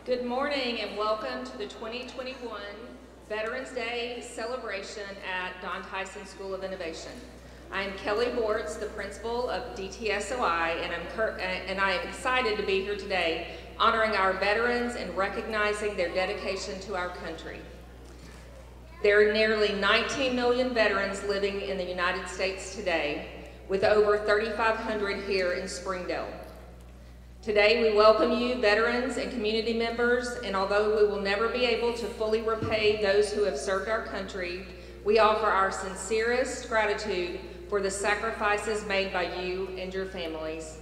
Good morning and welcome to the 2021 Veterans Day celebration at Don Tyson School of Innovation. I am Kelly Bortz, the principal of DTSOI, and I am excited to be here today honoring our veterans and recognizing their dedication to our country. There are nearly 19 million veterans living in the United States today, with over 3,500 here in Springdale. Today we welcome you, veterans and community members, and although we will never be able to fully repay those who have served our country, we offer our sincerest gratitude for the sacrifices made by you and your families.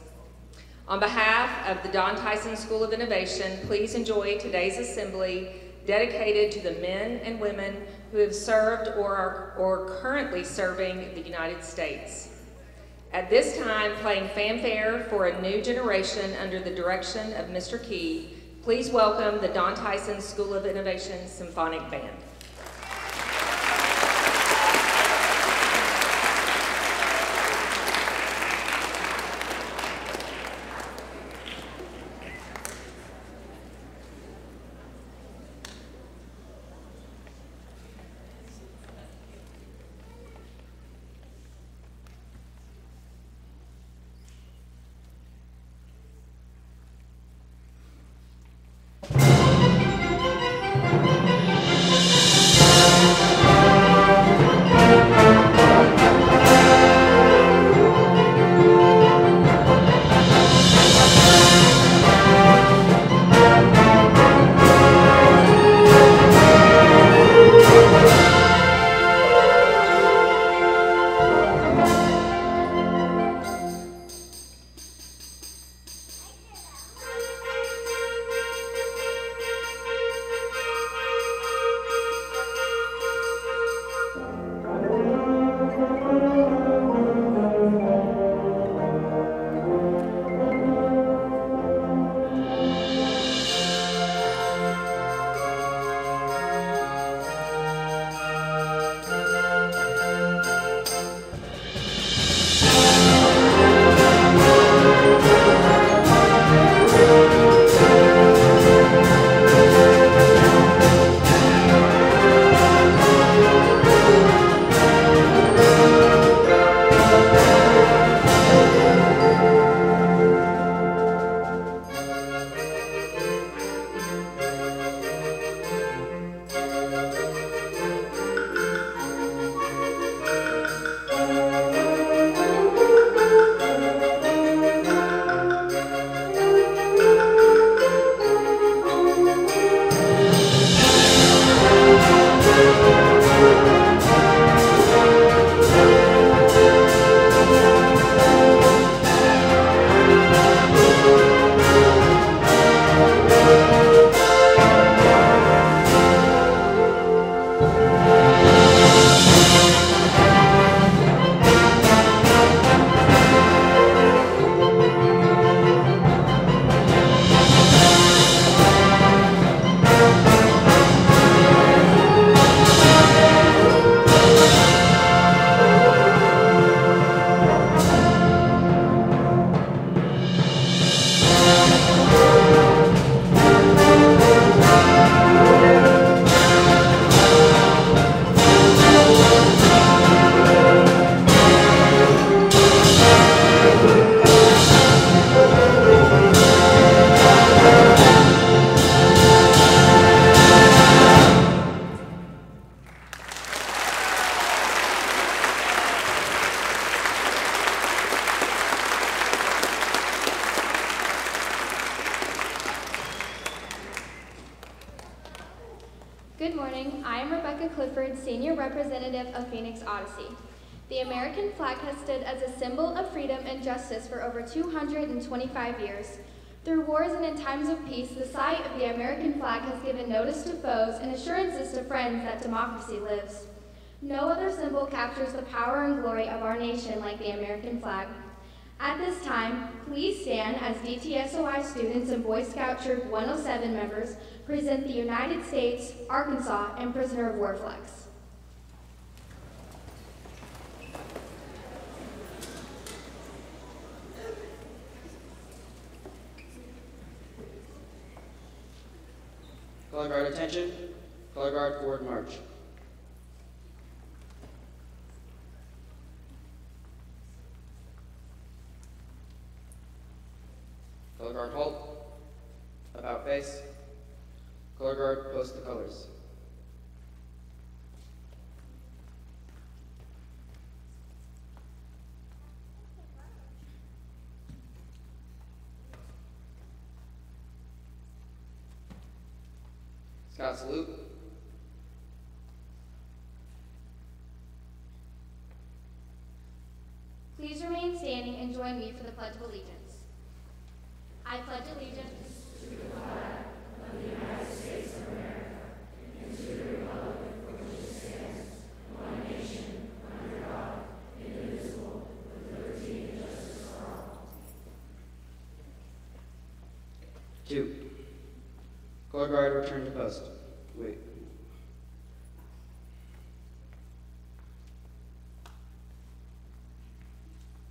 On behalf of the Don Tyson School of Innovation, please enjoy today's assembly dedicated to the men and women who have served or are currently serving the United States. At this time, playing fanfare for a new generation under the direction of Mr. Key, please welcome the Don Tyson School of Innovation Symphonic Band. The American flag has stood as a symbol of freedom and justice for over 225 years. Through wars and in times of peace, the sight of the American flag has given notice to foes and assurances to friends that democracy lives. No other symbol captures the power and glory of our nation like the American flag. At this time, please stand as DTSOI students and Boy Scout Troop 107 members present the United States, Arkansas, and Prisoner of War flags. Color guard attention. Color guard forward march. Color guard halt. About face. Color guard post the colors. Scout salute. Please remain standing and join me for the Pledge of Allegiance. I pledge allegiance to the flag of the United States of America and to the republic for which it stands, one nation, under God, indivisible, with liberty and justice for all. 2. Color guard return to post. Wait.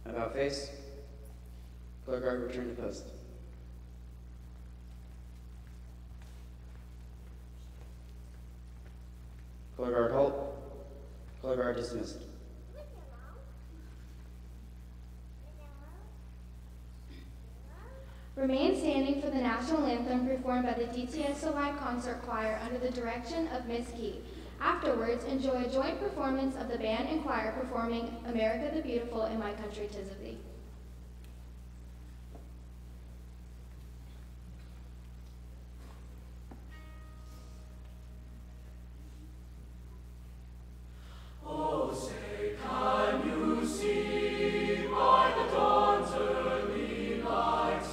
About face. Color guard return to post. Color guard halt. Color guard dismissed. Remain standing for the National Anthem performed by the DTSOI Concert Choir under the direction of Ms. Key. Afterwards, enjoy a joint performance of the band and choir performing America the Beautiful and My Country 'Tis of Thee. Oh, say, can you see by the dawn's early light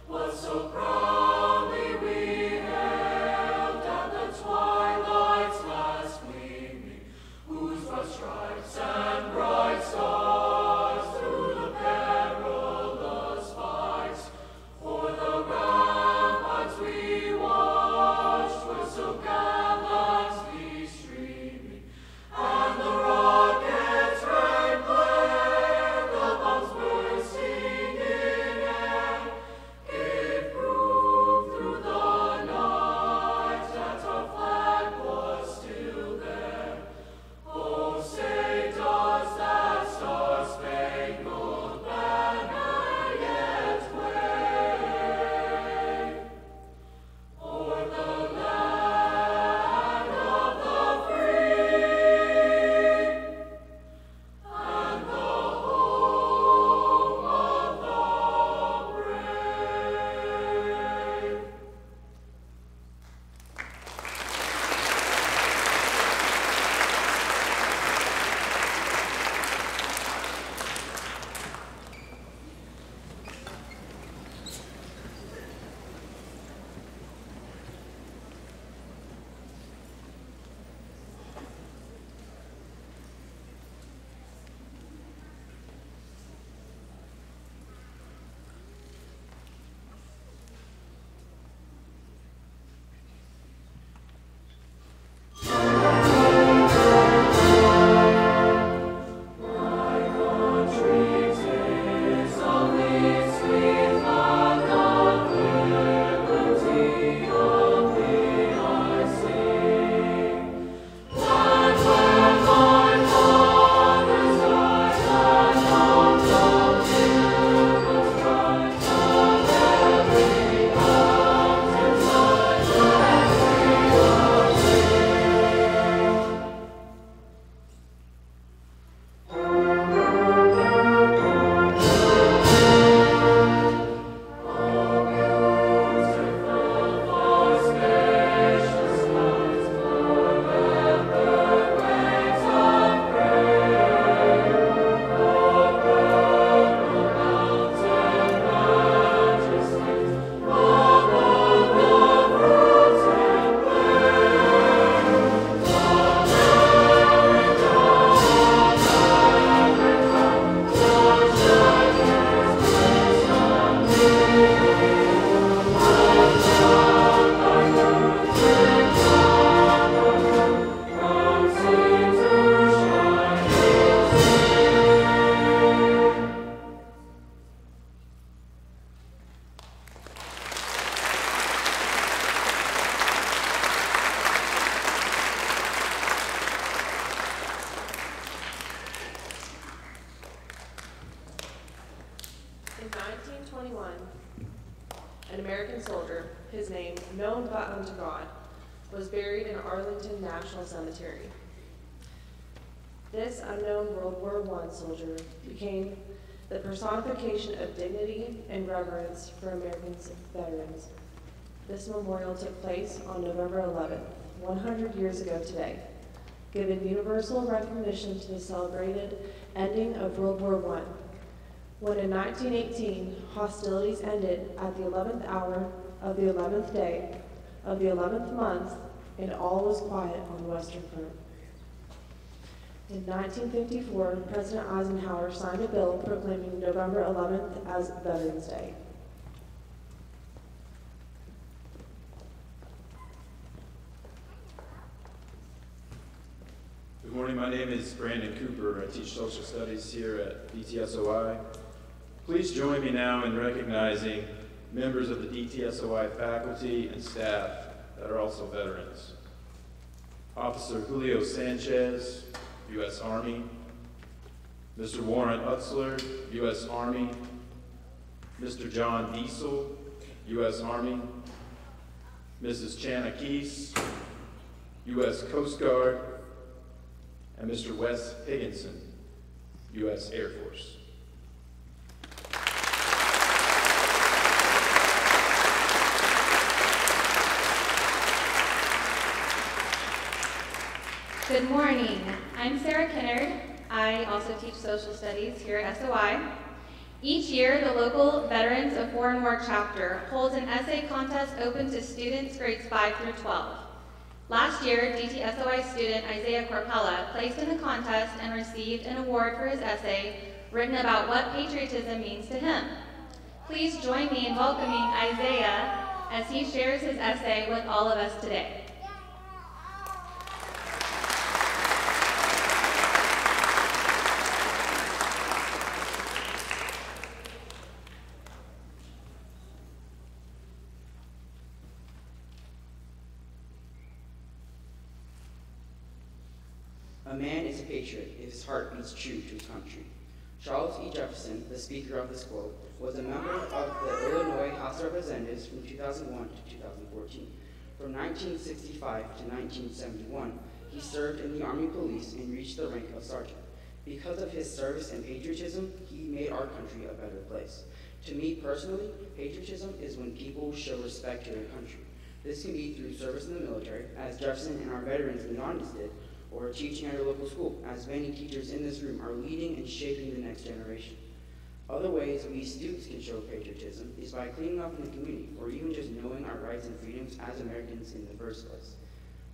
what so proudly we hailed at the twilight's last gleaming, whose broad stripes and bright stars through the his name, known but unto God, was buried in Arlington National Cemetery. This unknown World War I soldier became the personification of dignity and reverence for American veterans. This memorial took place on November 11th, 100 years ago today, giving universal recognition to the celebrated ending of World War I, when in 1918, hostilities ended at the 11th hour of the 11th day of the 11th month, and all was quiet on the Western Front. In 1954, President Eisenhower signed a bill proclaiming November 11th as Veterans Day. Good morning, my name is Brandon Cooper. I teach social studies here at DTSOI. Please join me now in recognizing members of the DTSOI faculty and staff that are also veterans. Officer Julio Sanchez, U.S. Army. Mr. Warren Utzler, U.S. Army. Mr. John Diesel, U.S. Army. Mrs. Chana Keese, U.S. Coast Guard. And Mr. Wes Higginson, U.S. Air Force. Good morning. I'm Sarah Kinnard. I also teach social studies here at SOI. Each year, the local Veterans of Foreign War chapter holds an essay contest open to students grades 5 through 12. Last year, DTSOI student Isaiah Corpella placed in the contest and received an award for his essay written about what patriotism means to him. Please join me in welcoming Isaiah as he shares his essay with all of us today. A man is a patriot if his heart beats true to his country. Charles E. Jefferson, the speaker of this quote, was a member of the Illinois House of Representatives from 2001 to 2014. From 1965 to 1971, he served in the Army Police and reached the rank of sergeant. Because of his service and patriotism, he made our country a better place. To me personally, patriotism is when people show respect to their country. This can be through service in the military, as Jefferson and our veterans beyond us did, or teaching at your local school, as many teachers in this room are leading and shaping the next generation. Other ways we students can show patriotism is by cleaning up in the community, or even just knowing our rights and freedoms as Americans in the first place.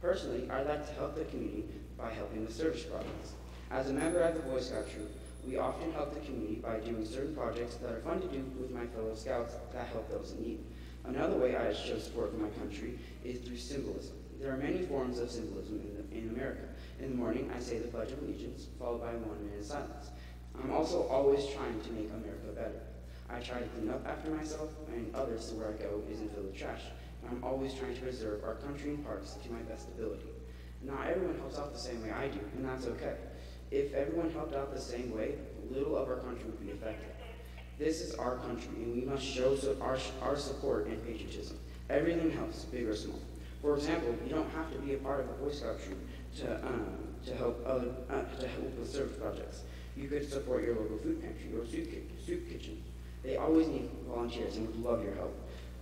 Personally, I'd like to help the community by helping with service projects. As a member of the Boy Scout troop, we often help the community by doing certain projects that are fun to do with my fellow scouts that help those in need. Another way I show support for my country is through symbolism. There are many forms of symbolism in America. In the morning, I say the Pledge of Allegiance, followed by 1 minute of silence. I'm also always trying to make America better. I try to clean up after myself and others so where I go isn't filled with trash. And I'm always trying to preserve our country and parks to my best ability. Not everyone helps out the same way I do, and that's okay. If everyone helped out the same way, little of our country would be affected. This is our country, and we must show our support and patriotism. Everything helps, big or small. For example, you don't have to be a part of a Boy Scout troop to help with service projects. You could support your local food pantry or soup kitchen. They always need volunteers and would love your help.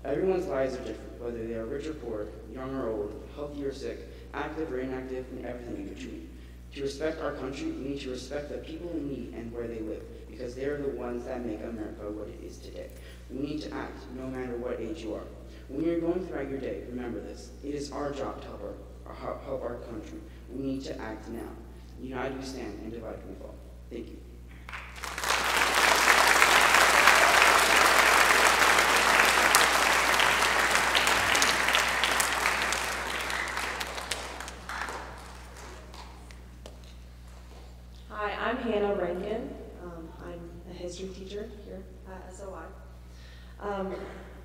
Everyone's lives are different, whether they are rich or poor, young or old, healthy or sick, active or inactive, and everything in between. To respect our country, we need to respect the people in need and where they live, because they are the ones that make America what it is today. We need to act, no matter what age you are. When you're going throughout your day, remember this. It is our job to help our country. We need to act now. United we stand, and divided we fall. Thank you. Hi, I'm Hannah Rankin. I'm a history teacher here at SOI.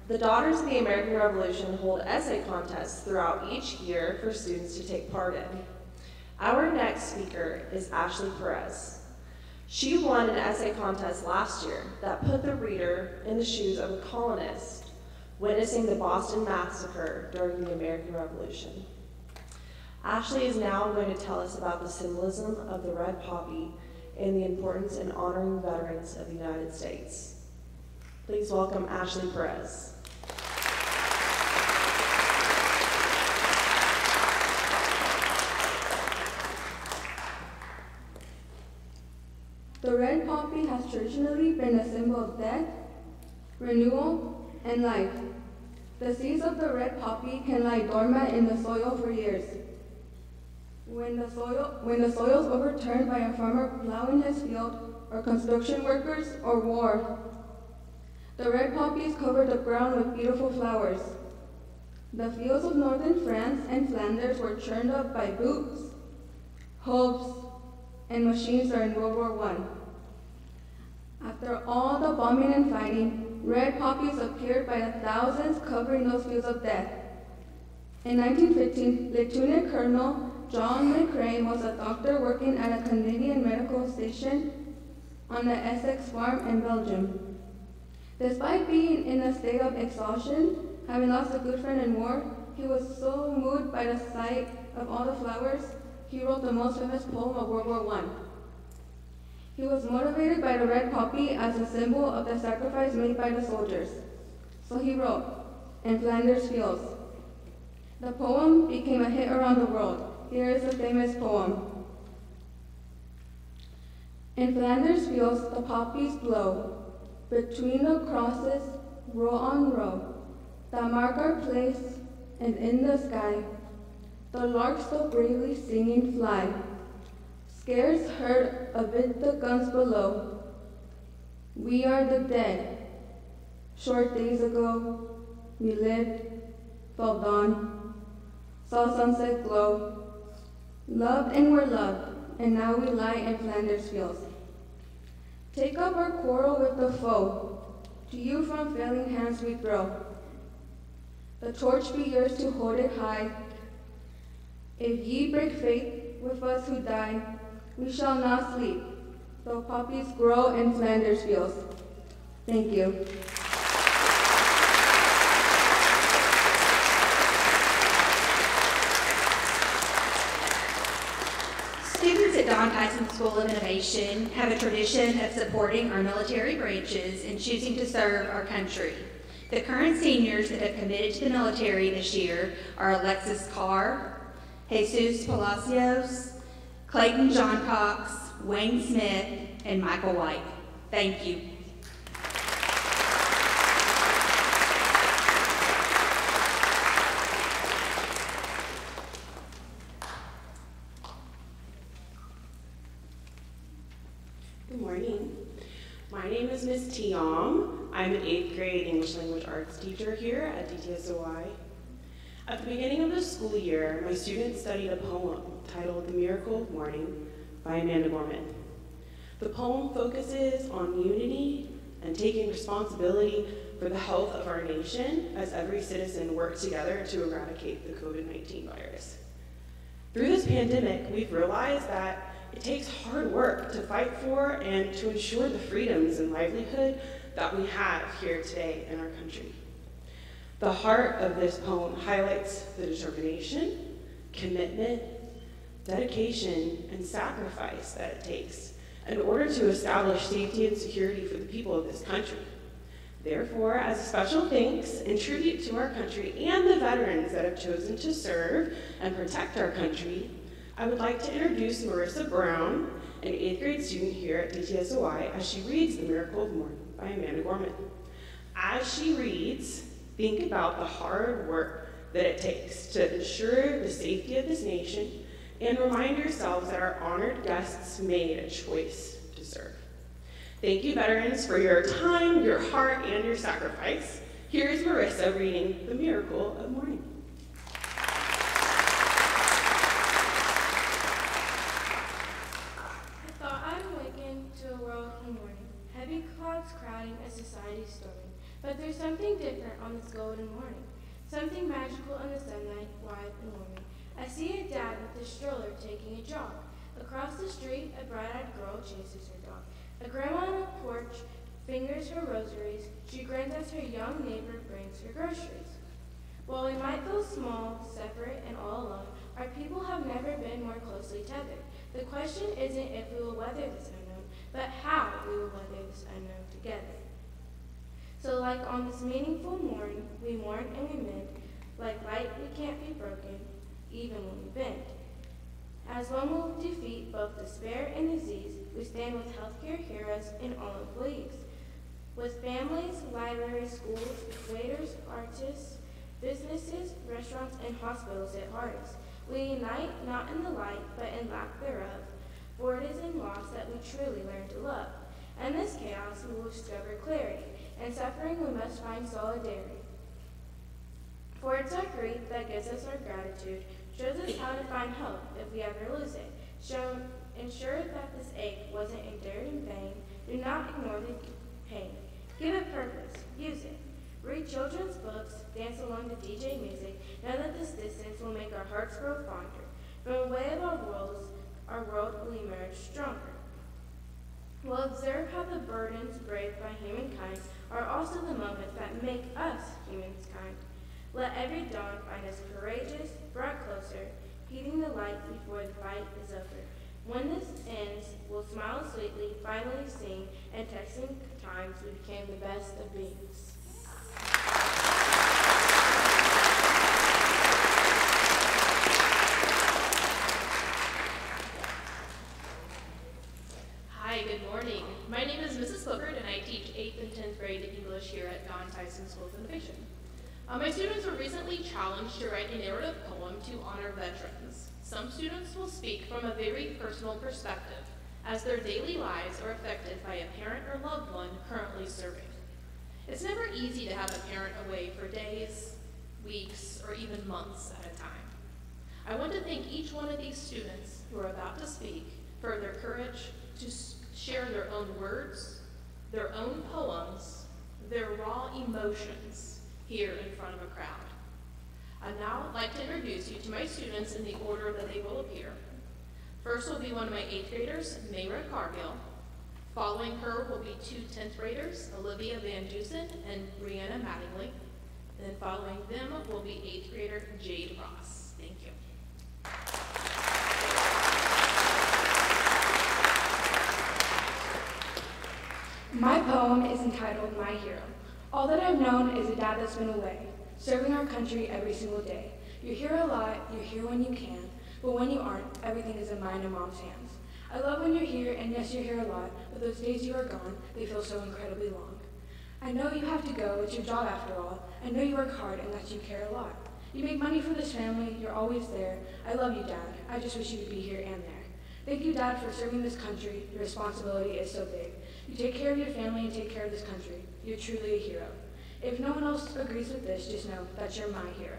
The Daughters of the American Revolution hold essay contests throughout each year for students to take part in. Our next speaker is Ashley Perez. She won an essay contest last year that put the reader in the shoes of a colonist witnessing the Boston Massacre during the American Revolution. Ashley is now going to tell us about the symbolism of the red poppy and the importance in honoring veterans of the United States. Please welcome Ashley Perez. The red poppy has traditionally been a symbol of death, renewal, and life. The seeds of the red poppy can lie dormant in the soil for years. When the soil is overturned by a farmer plowing his field, or construction workers, or war, the red poppies cover the ground with beautiful flowers. The fields of northern France and Flanders were churned up by boots, hooves, and machines during World War I. After all the bombing and fighting, red poppies appeared by the thousands covering those fields of death. In 1915, Lieutenant Colonel John McCrae was a doctor working at a Canadian medical station on the Essex farm in Belgium. Despite being in a state of exhaustion, having lost a good friend in war, he was so moved by the sight of all the flowers, he wrote the most famous poem of World War I. He was motivated by the red poppy as a symbol of the sacrifice made by the soldiers. So he wrote, "In Flanders Fields." The poem became a hit around the world. Here is the famous poem. In Flanders fields the poppies blow, between the crosses, row on row, that mark our place, and in the sky, the larks still bravely singing fly. Scarce heard amid the guns below. We are the dead. Short days ago, we lived, felt dawn, saw sunset glow, loved and were loved, and now we lie in Flanders fields. Take up our quarrel with the foe, to you from failing hands we throw. The torch be yours to hold it high. If ye break faith with us who die, we shall not sleep, though poppies grow in Flanders fields. Thank you. Students at Tyson School of Innovation have a tradition of supporting our military branches and choosing to serve our country. The current seniors that have committed to the military this year are Alexis Carr, Jesus Palacios, Clayton John Cox, Wayne Smith, and Michael White. Thank you. Good morning. My name is Ms. Tiam. I'm an 8th grade English language arts teacher here at DTSOI. At the beginning of the school year, my students studied a poem titled The Miracle of Mourning by Gorman. The poem focuses on unity and taking responsibility for the health of our nation as every citizen works together to eradicate the COVID-19 virus. Through this pandemic, we've realized that it takes hard work to fight for and to ensure the freedoms and livelihood that we have here today in our country. The heart of this poem highlights the determination, commitment, dedication, and sacrifice that it takes in order to establish safety and security for the people of this country. Therefore, as a special thanks and tribute to our country and the veterans that have chosen to serve and protect our country, I would like to introduce Marissa Brown, an 8th grade student here at DTSOI, as she reads The Miracle of Mourning by Gorman. As she reads, think about the hard work that it takes to ensure the safety of this nation and remind yourselves that our honored guests made a choice to serve. Thank you, veterans, for your time, your heart, and your sacrifice. Here's Marissa reading The Miracle of Mourning. I thought I'd awaken to a world of mourning, heavy clouds crowding a society storming. But there's something different on this golden morning, something magical in the sunlight, wide and warming. I see a dad with a stroller taking a jog. Across the street, a bright-eyed girl chases her dog. A grandma on a porch fingers her rosaries, she grins as her young neighbor brings her groceries. While we might feel small, separate, and all alone, our people have never been more closely tethered. The question isn't if we will weather this unknown, but how we will weather this unknown together. So like on this meaningful morn, we mourn and we mend, like light we can't be broken, even when we bend. As one will defeat both despair and disease, we stand with healthcare heroes and all employees. With families, libraries, schools, waiters, artists, businesses, restaurants, and hospitals at hardest. We unite not in the light, but in lack thereof, for it is in loss that we truly learn to love. In this chaos we will discover clarity, in suffering we must find solidarity. For it's our grief that gives us our gratitude, shows us how to find hope if we ever lose it. Ensure that this ache wasn't endured in vain. Do not ignore the pain. Give it purpose. Use it. Read children's books. Dance along to DJ music. Know that this distance will make our hearts grow fonder. From the way of our world will emerge stronger. We'll observe how the burdens braved by humankind are also the moments that make us humankind. Let every dawn find us courageous, brought closer, heeding the light before the fight is over. When this ends, we'll smile sweetly, finally sing, and texting times we became the best of beings. Hi, good morning. My name is Mrs. Clifford, and I teach 8th and 10th grade English here at Tyson School of Innovation. My students were recently challenged to write a narrative poem to honor veterans. Some students will speak from a very personal perspective, as their daily lives are affected by a parent or loved one currently serving. It's never easy to have a parent away for days, weeks, or even months at a time. I want to thank each one of these students who are about to speak for their courage to share their own words, their own poems, their raw emotions here in front of a crowd. I'd now like to introduce you to my students in the order that they will appear. First will be one of my 8th graders, Mayra Cargill. Following her will be 2 10th graders, Olivia Van Dusen and Brianna Mattingly. And then following them will be 8th grader, Jade Ross. Thank you. My poem is entitled My Hero. All that I've known is a dad that's been away, serving our country every single day. You're here a lot, you're here when you can, but when you aren't, everything is in mine and mom's hands. I love when you're here, and yes, you're here a lot, but those days you are gone, they feel so incredibly long. I know you have to go, it's your job after all. I know you work hard and that you care a lot. You make money for this family, you're always there. I love you, Dad. I just wish you would be here and there. Thank you, Dad, for serving this country. Your responsibility is so big. You take care of your family and take care of this country. You're truly a hero. If no one else agrees with this, just know that you're my hero.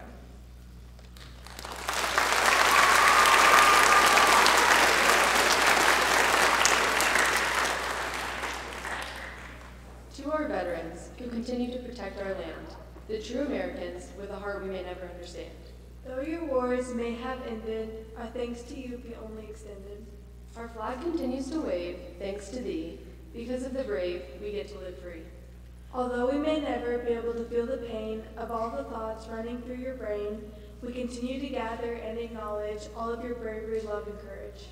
To our veterans who continue to protect our land, the true Americans with a heart we may never understand. Though your wars may have ended, our thanks to you be only extended. Our flag continues to wave, thanks to thee. Because of the brave, we get to live free. Although we may never be able to feel the pain of all the thoughts running through your brain, we continue to gather and acknowledge all of your bravery, love, and courage.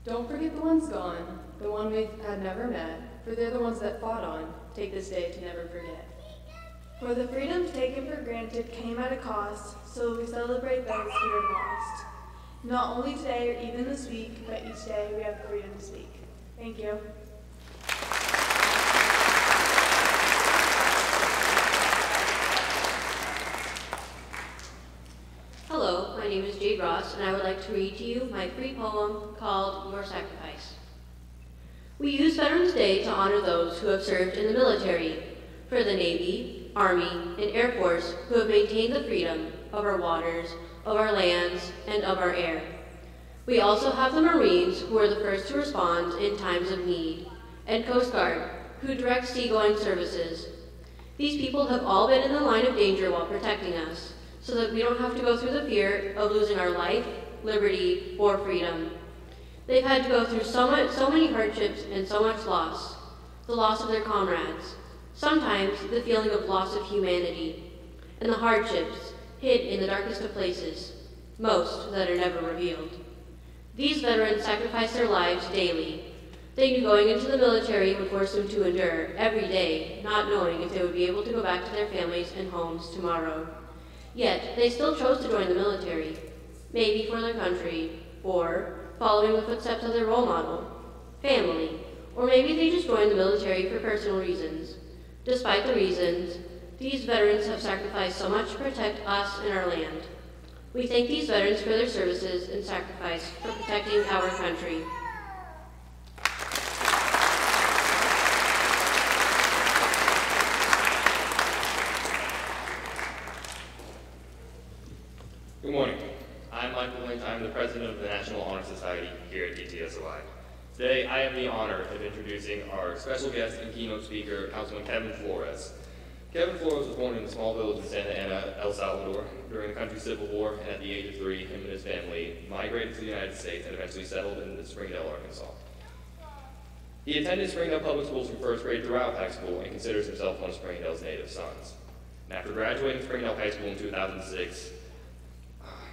Don't forget the ones gone, the one we had never met, for they're the ones that fought on. Take this day to never forget. For the freedoms taken for granted came at a cost, so we celebrate those who are lost. Not only today or even this week, but each day we have the freedom to speak. Thank you. Hello, my name is Jade Ross, and I would like to read to you my free poem called Your Sacrifice. We use Veterans Day to honor those who have served in the military, for the Navy, Army, and Air Force who have maintained the freedom of our waters, of our lands, and of our air. We also have the Marines, who are the first to respond in times of need, and Coast Guard, who direct seagoing services. These people have all been in the line of danger while protecting us, so that we don't have to go through the fear of losing our life, liberty, or freedom. They've had to go through so many hardships and so much loss, the loss of their comrades, sometimes the feeling of loss of humanity, and the hardships hid in the darkest of places, most that are never revealed. These veterans sacrificed their lives daily. They knew going into the military would force them to endure every day, not knowing if they would be able to go back to their families and homes tomorrow. Yet, they still chose to join the military, maybe for their country, or following the footsteps of their role model, family, or maybe they just joined the military for personal reasons. Despite the reasons, these veterans have sacrificed so much to protect us and our land. We thank these veterans for their services and sacrifice for protecting our country. Good morning. I'm Michael Lynch. I'm the president of the National Honor Society here at DTSOI. Today, I have the honor of introducing our special guest and keynote speaker, Councilman Kevin Flores. Kevin Flores was born in a small village in Santa Ana, El Salvador, during the country's civil war, and at the age of 3, him and his family migrated to the United States and eventually settled in Springdale, Arkansas. He attended Springdale Public Schools from first grade throughout high school and considers himself one of Springdale's native sons. And after graduating Springdale High School in 2006,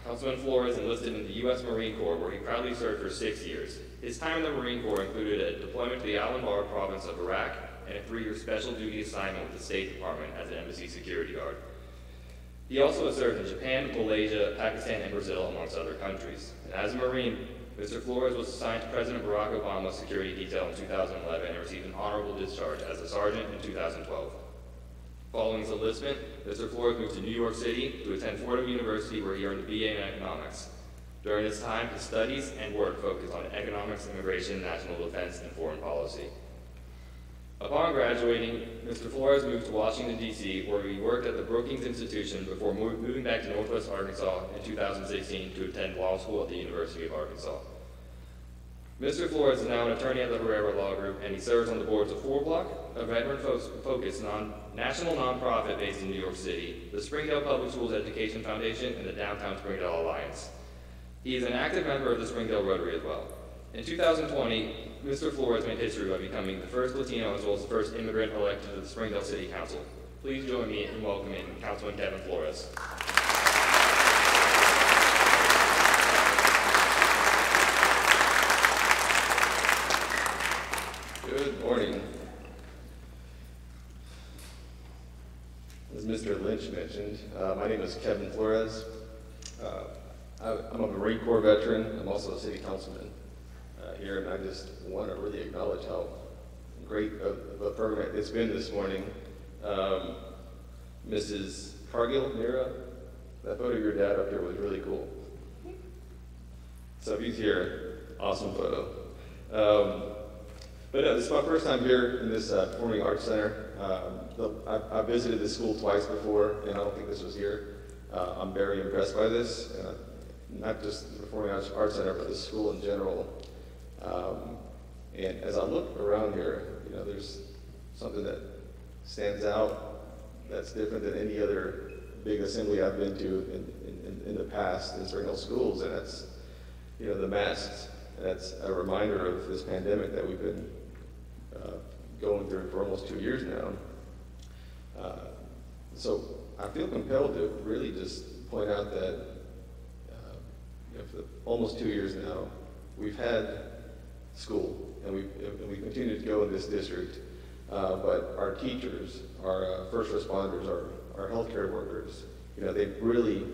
Councilman Flores enlisted in the U.S. Marine Corps, where he proudly served for 6 years. His time in the Marine Corps included a deployment to the Al-Anbar province of Iraq and a 3-year special duty assignment with the State Department as an embassy security guard. He also has served in Japan, Malaysia, Pakistan, and Brazil, amongst other countries. And as a Marine, Mr. Flores was assigned to President Barack Obama's security detail in 2011 and received an honorable discharge as a sergeant in 2012. Following his enlistment, Mr. Flores moved to New York City to attend Fordham University, where he earned a BA in economics. During this time, his studies and work focused on economics, immigration, national defense, and foreign policy. Upon graduating, Mr. Flores moved to Washington, D.C., where he worked at the Brookings Institution before moving back to Northwest Arkansas in 2016 to attend law school at the University of Arkansas. Mr. Flores is now an attorney at the HAR-BER Law Group, and he serves on the boards of 4Block, a veteran-focused national nonprofit based in New York City, the Springdale Public Schools Education Foundation, and the Downtown Springdale Alliance. He is an active member of the Springdale Rotary as well. In 2020, Mr. Flores made history by becoming the first Latino as well as the first immigrant elected to the Springdale City Council. Please join me in welcoming Councilman Kevin Flores. Good morning. As Mr. Lynch mentioned, my name is Kevin Flores. I'm a Marine Corps veteran. I'm also a city councilman here, and I just want to really acknowledge how great of a program it's been this morning. Mrs. Cargill, Mira, that photo of your dad up here was really cool. So if he's here, awesome photo. But this is my first time here in this Performing Arts Center. I've visited this school twice before, and I don't think this was here. I'm very impressed by this, not just the Performing Arts Center, but the school in general. And as I look around here, you know, there's something that stands out that's different than any other big assembly I've been to in the past in Springdale schools, and that's, you know, the masks. That's a reminder of this pandemic that we've been going through for almost 2 years now. So I feel compelled to really just point out that you know, for almost 2 years now, we've had school, and we continue to go in this district, but our teachers, our first responders, our healthcare workers, you know, they've really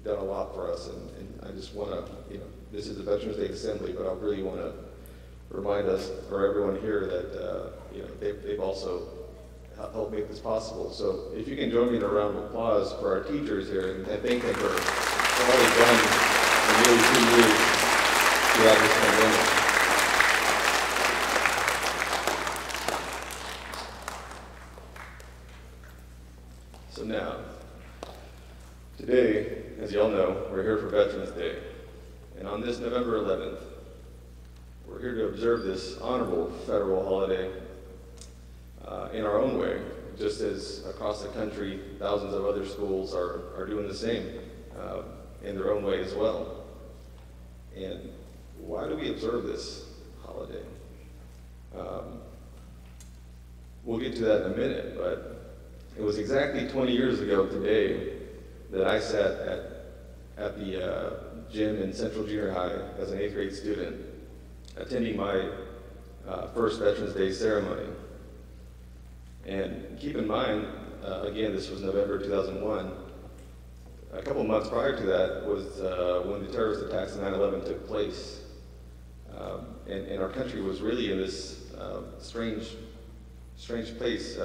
done a lot for us, and I just want to, you know, this is the Veterans Day Assembly, but I really want to remind us, or everyone here, that you know, they've also helped make this possible. So if you can join me in a round of applause for our teachers here, and thank them for all they've done in nearly 2 years throughout this pandemic. So now, today, as you all know, we're here for Veterans Day. And on this November 11th, we're here to observe this honorable federal holiday in our own way, just as across the country, thousands of other schools are doing the same in their own way as well. And why do we observe this holiday? we'll get to that in a minute, but it was exactly 20 years ago today that I sat at the gym in Central Junior High as an 8th grade student, attending my first Veterans Day ceremony. And keep in mind, again, this was November 2001. A couple months prior to that was when the terrorist attacks of 9/11 took place. And our country was really in this strange place.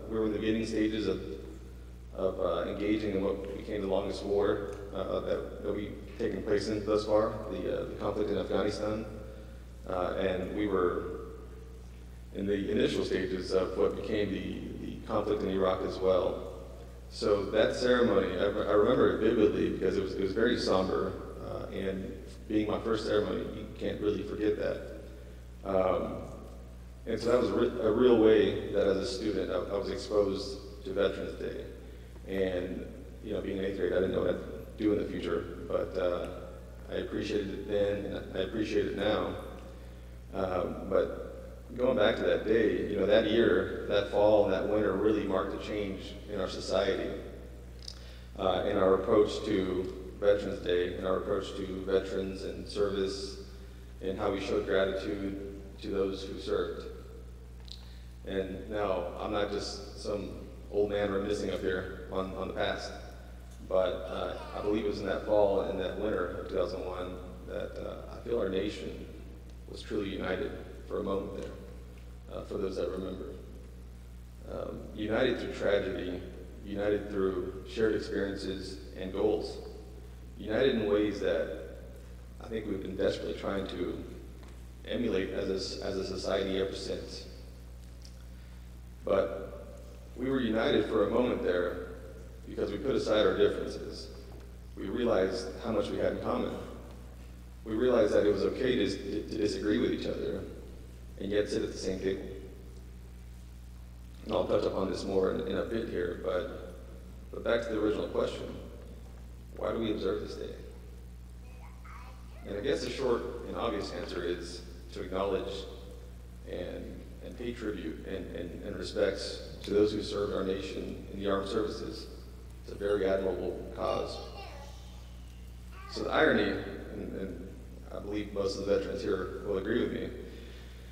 We were in the beginning stages of engaging in what became the longest war that we've taken place in thus far, the conflict in Afghanistan. And we were in the initial stages of what became the conflict in Iraq as well. So that ceremony, I remember it vividly because it was very somber, and being my first ceremony, you can't really forget that. And so that was a real way that as a student I was exposed to Veterans Day. And you know, being in 8th grade, I didn't know what I'd do in the future, but I appreciated it then, and I appreciate it now. But going back to that day, you know, that year, that fall and that winter really marked a change in our society, in our approach to Veterans Day, in our approach to veterans and service, and how we showed gratitude to those who served. And now, I'm not just some old man reminiscing up here on the past, but I believe it was in that fall and that winter of 2001 that I feel our nation was truly united for a moment there, for those that remember. United through tragedy, united through shared experiences and goals, united in ways that I think we've been desperately trying to emulate as a society ever since. But we were united for a moment there because we put aside our differences. We realized how much we had in common. We realized that it was okay to disagree with each other and yet sit at the same table. And I'll touch upon this more in a bit here, but back to the original question, why do we observe this day? And I guess the short and obvious answer is to acknowledge and pay tribute and respects to those who served our nation in the armed services. It's a very admirable cause. So the irony, and I believe most of the veterans here will agree with me,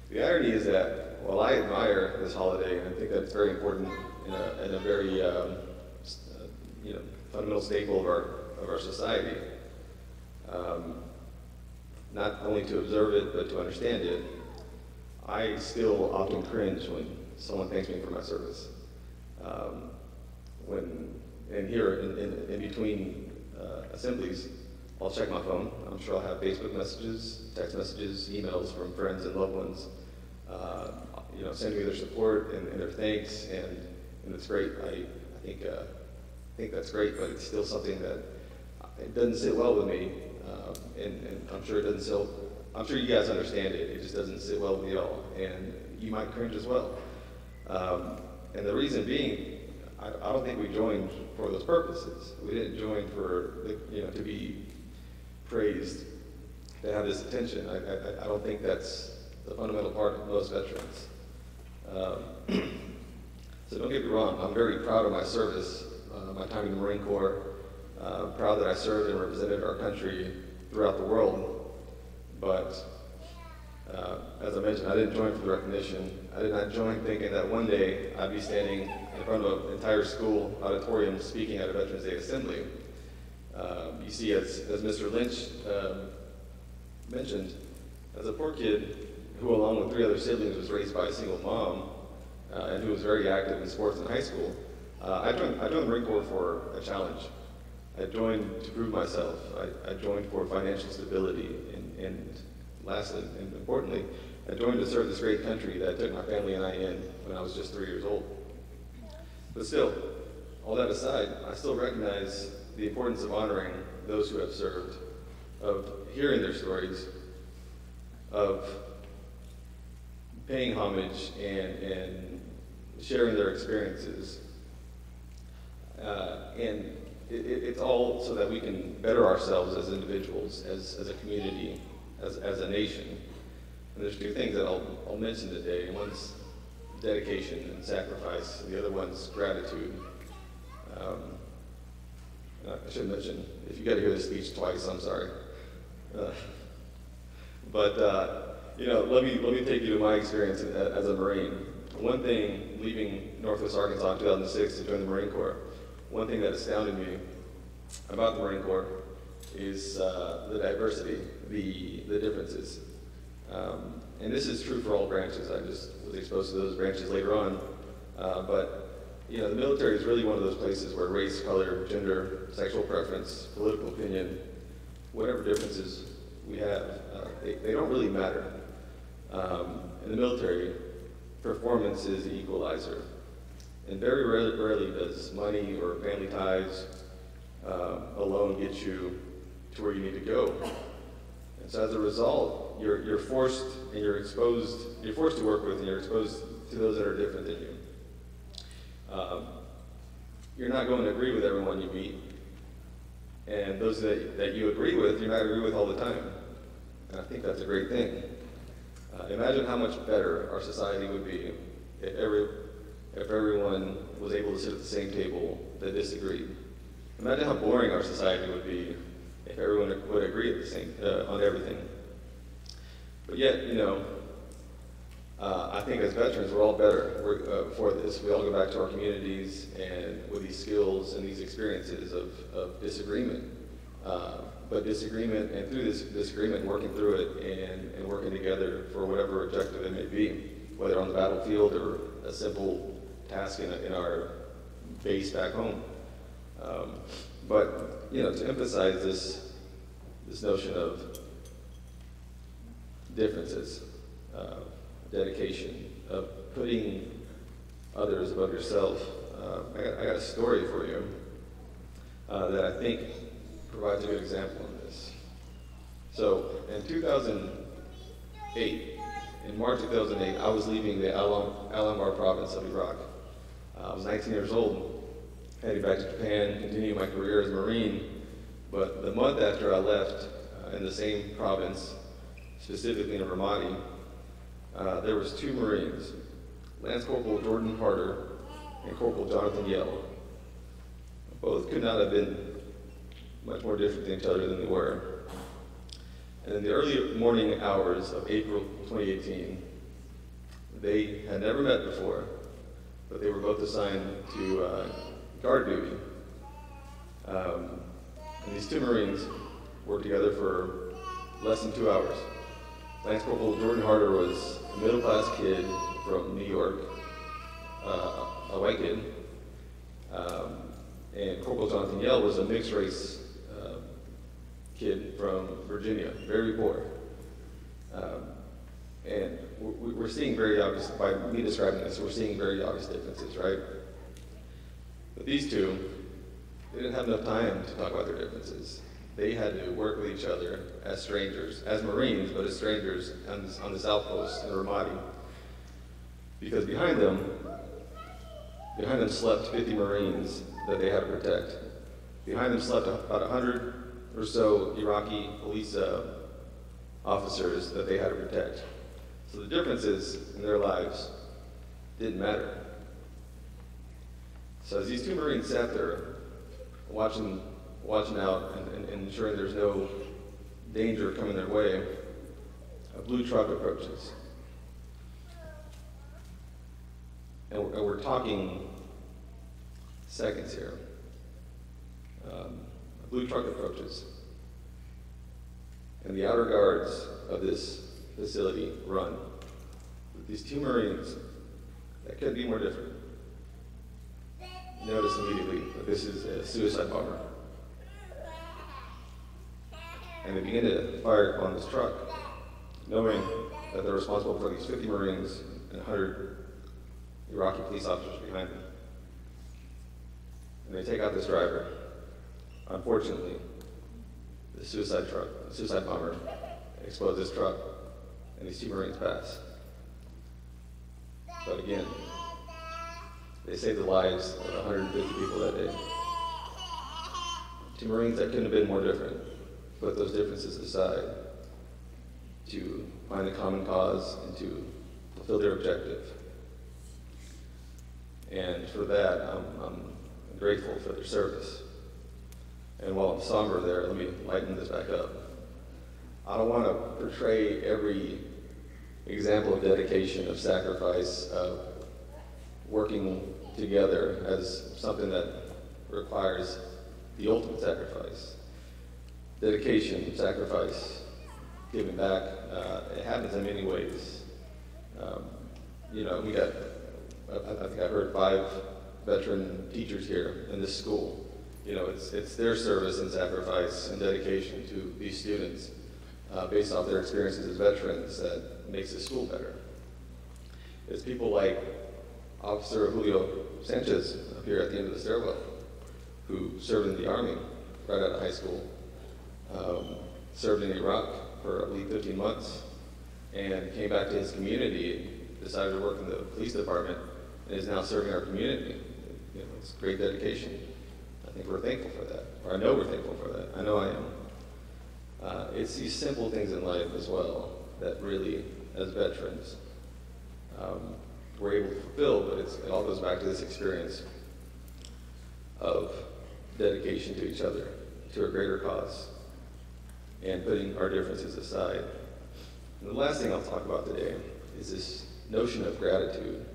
the irony is that while I admire this holiday, and I think that it's very important in a very fundamental staple of our society, not only to observe it, but to understand it, I still often cringe when someone thanks me for my service. And here in between assemblies, I'll check my phone. I'm sure I'll have Facebook messages, text messages, emails from friends and loved ones, sending me their support and their thanks, and it's great. I think that's great, but it's still something that it doesn't sit well with me, and I'm sure it doesn't sit. I'm sure you guys understand it. It just doesn't sit well with y'all, and you might cringe as well. And the reason being, I don't think we joined for those purposes. We didn't join for to be praised, to have this attention. I don't think that's the fundamental part of most veterans. So don't get me wrong. I'm very proud of my service, my time in the Marine Corps. Proud that I served and represented our country throughout the world. But as I mentioned, I didn't join for the recognition. I did not join thinking that one day I'd be standing in front of an entire school auditorium speaking at a Veterans Day assembly. You see, as Mr. Lynch mentioned, as a poor kid who, along with 3 other siblings, was raised by a single mom and who was very active in sports in high school, I joined the Marine Corps for a challenge. I joined to prove myself. I joined for financial stability, and lastly, and importantly, I joined to serve this great country that took my family and I in when I was just 3 years old. But still, all that aside, I still recognize the importance of honoring those who have served, of hearing their stories, of paying homage and sharing their experiences. And it's all so that we can better ourselves as individuals, as a community, as a nation. And there's 2 things that I'll mention today. One's dedication and sacrifice, and the other one's gratitude. I should mention, if you got to hear the speech twice, I'm sorry. Let me take you to my experience as a Marine. One thing, leaving Northwest Arkansas in 2006 to join the Marine Corps, one thing that astounded me about the Marine Corps is the diversity, the differences. And this is true for all branches. I just was exposed to those branches later on. The military is really one of those places where race, color, gender, sexual preference, political opinion, whatever differences we have, they don't really matter. In the military, performance is the equalizer. And very rarely does money or family ties alone get you to where you need to go. And so as a result, you're forced and you're forced to work with and you're exposed to those that are different than you. You're not going to agree with everyone you meet. And those that you agree with, you might agree with all the time. And I think that's a great thing. Imagine how much better our society would be if everyone was able to sit at the same table that disagreed. Imagine how boring our society would be if everyone would agree at the same on everything. But yet, I think as veterans, we're all better for this. We all go back to our communities and with these skills and these experiences of disagreement. But disagreement, and through this disagreement, working through it and working together for whatever objective it may be, whether on the battlefield or a simple task in our base back home. To emphasize this notion of differences, dedication, of putting others above yourself, I got a story for you that I think provides a good example of this. So in 2008, in March 2008, I was leaving the Al-Anbar province of Iraq. I was 19 years old, heading back to Japan, continuing my career as a Marine. But the month after I left, in the same province, specifically in Ramadi, there was two Marines, Lance Corporal Jordan Harder and Corporal Jonathan Yell. Both could not have been much more different than each other than they were. And in the early morning hours of April 2018, they had never met before, but they were both assigned to guard duty. And these two Marines worked together for less than 2 hours. Lance Corporal Jordan Harder was a middle-class kid from New York, a white kid, and Corporal Jonathan Yell was a mixed-race kid from Virginia, very poor. And we're seeing very obvious, by me describing this, we're seeing very obvious differences, right? But these two, they didn't have enough time to talk about their differences. They had to work with each other as strangers, as Marines, but as strangers on this outpost in Ramadi. Because behind them slept 50 Marines that they had to protect. Behind them slept about 100 or so Iraqi police officers that they had to protect. So the differences in their lives didn't matter. So as these two Marines sat there, watching out and ensuring there's no danger coming their way, a blue truck approaches. And we're talking seconds here. A blue truck approaches. And the outer guards of this facility run. These two Marines, that couldn't be more different, notice immediately that this is a suicide bomber. And they begin to fire upon this truck, knowing that they're responsible for these 50 Marines and 100 Iraqi police officers behind them. And they take out this driver. Unfortunately, the suicide bomber explodes this truck, and these two Marines pass. But again, they saved the lives of 150 people that day. Two Marines that couldn't have been more different. Put those differences aside to find a common cause and to fulfill their objective. And for that, I'm grateful for their service. And while I'm somber there, let me lighten this back up. I don't want to portray every example of dedication, of sacrifice, of working together as something that requires the ultimate sacrifice. Dedication, sacrifice, giving back, it happens in many ways. You know, we got, I think I heard 5 veteran teachers here in this school. You know, it's their service and sacrifice and dedication to these students based off their experiences as veterans that makes this school better. It's people like Officer Julio Sanchez up here at the end of the stairwell, who served in the Army right out of high school, served in Iraq for, I believe, 15 months, and came back to his community, decided to work in the police department, and is now serving our community. You know, it's great dedication. I think we're thankful for that, or I know we're thankful for that. I know I am. It's these simple things in life as well that really, as veterans, we're able to fulfill, but it all goes back to this experience of dedication to each other, to a greater cause, and putting our differences aside. And the last thing I'll talk about today is this notion of gratitude.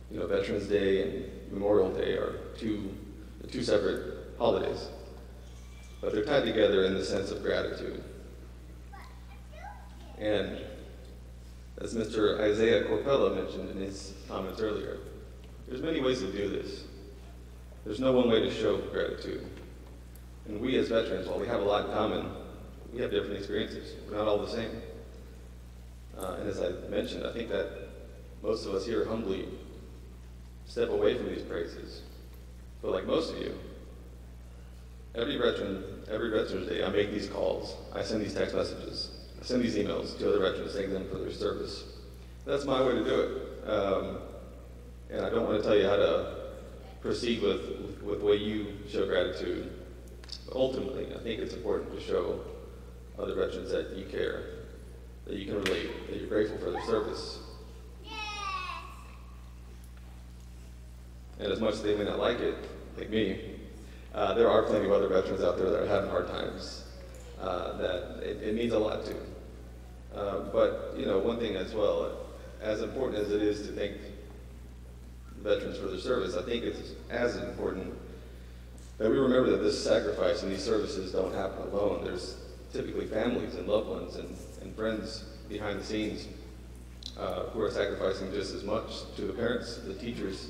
You know, Veterans Day and Memorial Day are two separate holidays, but they're tied together in the sense of gratitude. And as Mr. Isaiah Corpella mentioned in his comments earlier, there's many ways to do this. There's no one way to show gratitude. And we as veterans, while we have a lot in common, we have different experiences. We're not all the same. And as I mentioned, I think that most of us here humbly step away from these praises. But like most of you, every Veterans Day, I make these calls, I send these text messages, I send these emails to other veterans thanking them for their service. That's my way to do it. And I don't want to tell you how to proceed with the way you show gratitude. But ultimately, I think it's important to show other veterans that you care, that you can relate, that you're grateful for their service. And as much as they may not like it, like me, there are plenty of other veterans out there that are having hard times that it means a lot to. But, you know, one thing as well, as important as it is to thank veterans for their service, I think it's as important that we remember that this sacrifice and these services don't happen alone. There's typically families and loved ones and friends behind the scenes who are sacrificing just as much to the parents, the teachers,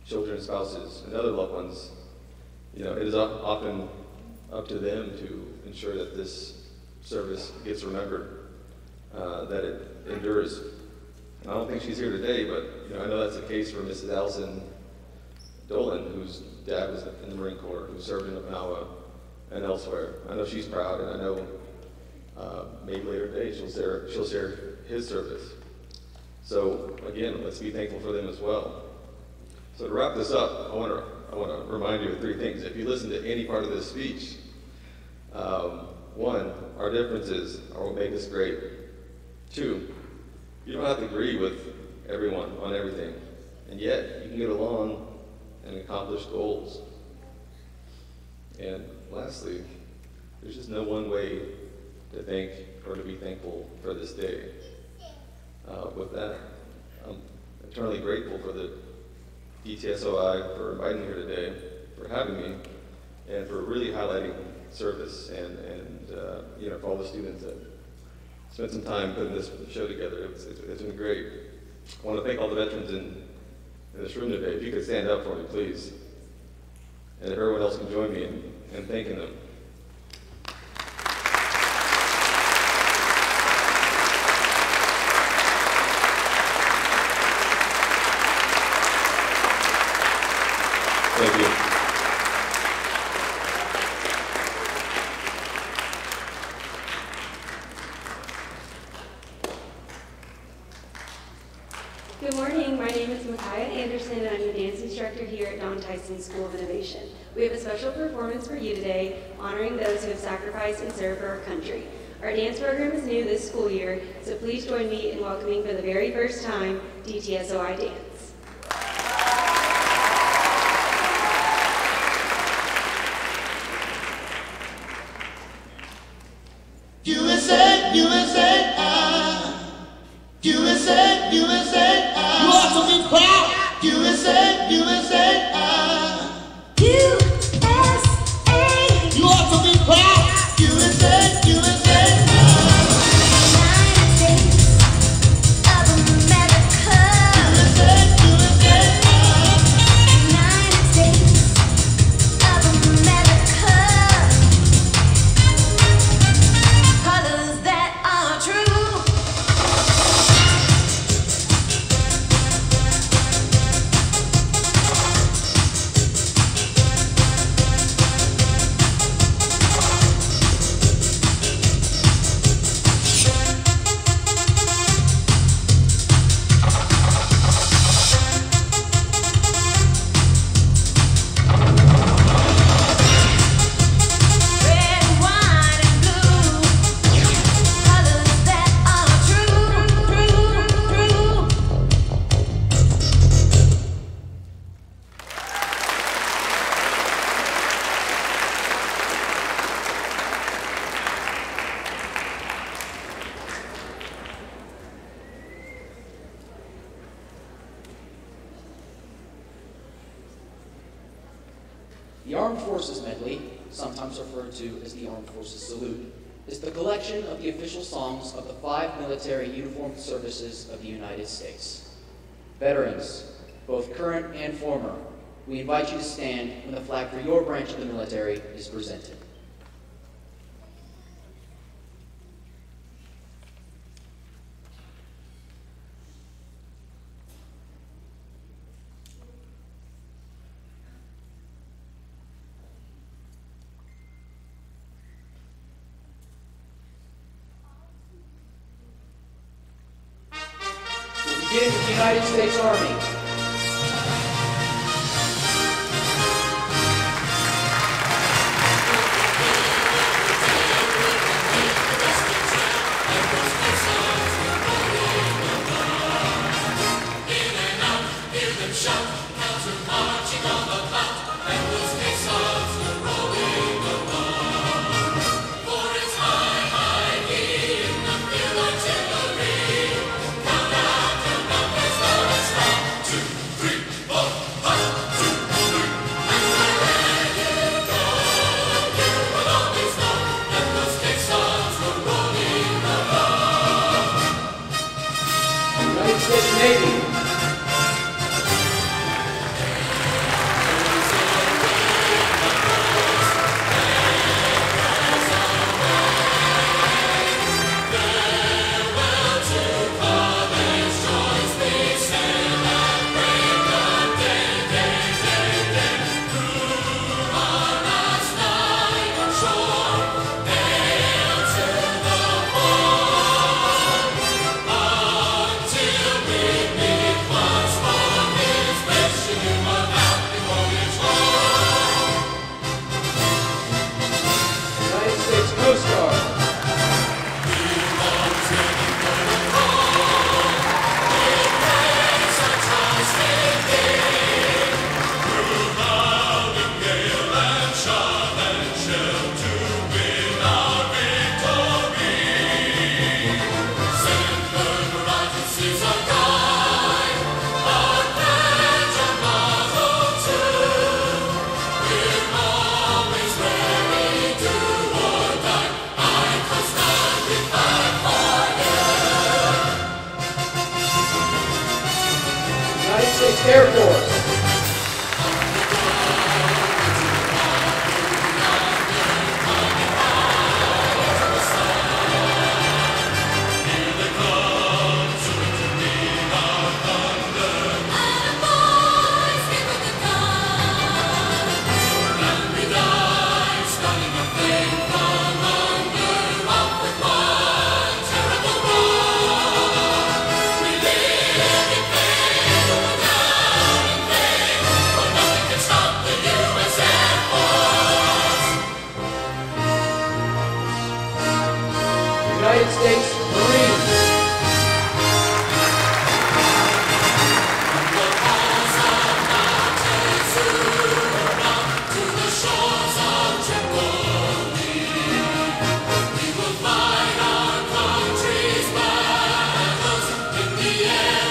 children, spouses, and other loved ones. You know, it is often up to them to ensure that this service gets remembered, that it endures. And I don't think she's here today, but you know, I know that's the case for Mrs. Allison Dolan, whose dad was in the Marine Corps, who served in Okinawa and elsewhere. I know she's proud, and I know maybe later today she'll share his service. So again, let's be thankful for them as well. So to wrap this up, I want to remind you of 3 things. If you listen to any part of this speech, 1, our differences are what make us great. 2, you don't have to agree with everyone on everything, and yet you can get along and accomplish goals. And lastly, there's just no one way to thank or to be thankful for this day. With that, I'm eternally grateful for the DTSOI for inviting me here today, for having me, and for really highlighting service and you know, for all the students that spent some time putting this show together. It's been great. I want to thank all the veterans in this room today. If you could stand up for me, please. And if everyone else can join me in thanking them. Thank you. Good morning, my name is Micaiah Anderson and I'm the dance instructor here at Tyson School of Innovation. We have a special performance for you today, honoring those who have sacrificed and served for our country. Our dance program is new this school year, so please join me in welcoming for the very first time DTSOI Dance. USA. You ought to be proud. USA, USA. USA. You ought to be proud. USA, USA. United States of America. USA, USA. United States of America. Colors that are true. The Armed Forces Medley, sometimes referred to as the Armed Forces Salute, is the collection of the official songs of the 5 military uniformed services of the United States. Veterans, both current and former, we invite you to stand when the flag for your branch of the military is presented. Begin with the United States Army. Air Force. United States Marines. We will fight our country's battles in the air.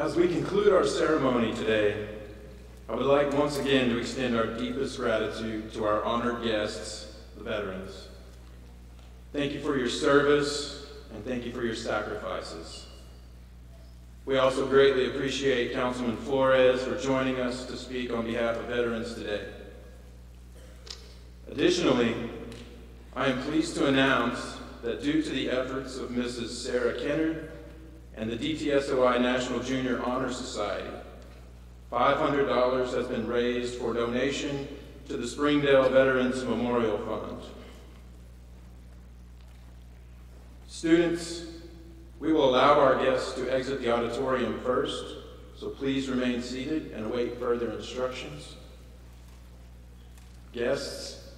As we conclude our ceremony today, I would like once again to extend our deepest gratitude to our honored guests, the veterans. Thank you for your service, and thank you for your sacrifices. We also greatly appreciate Councilman Flores for joining us to speak on behalf of veterans today. Additionally, I am pleased to announce that due to the efforts of Mrs. Sarah Kennard and the DTSOI National Junior Honor Society, $500 has been raised for donation to the Springdale Veterans Memorial Fund. Students, we will allow our guests to exit the auditorium first, so please remain seated and await further instructions. Guests,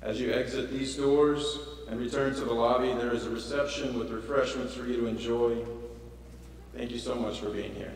as you exit these doors and return to the lobby, there is a reception with refreshments for you to enjoy. Thank you so much for being here.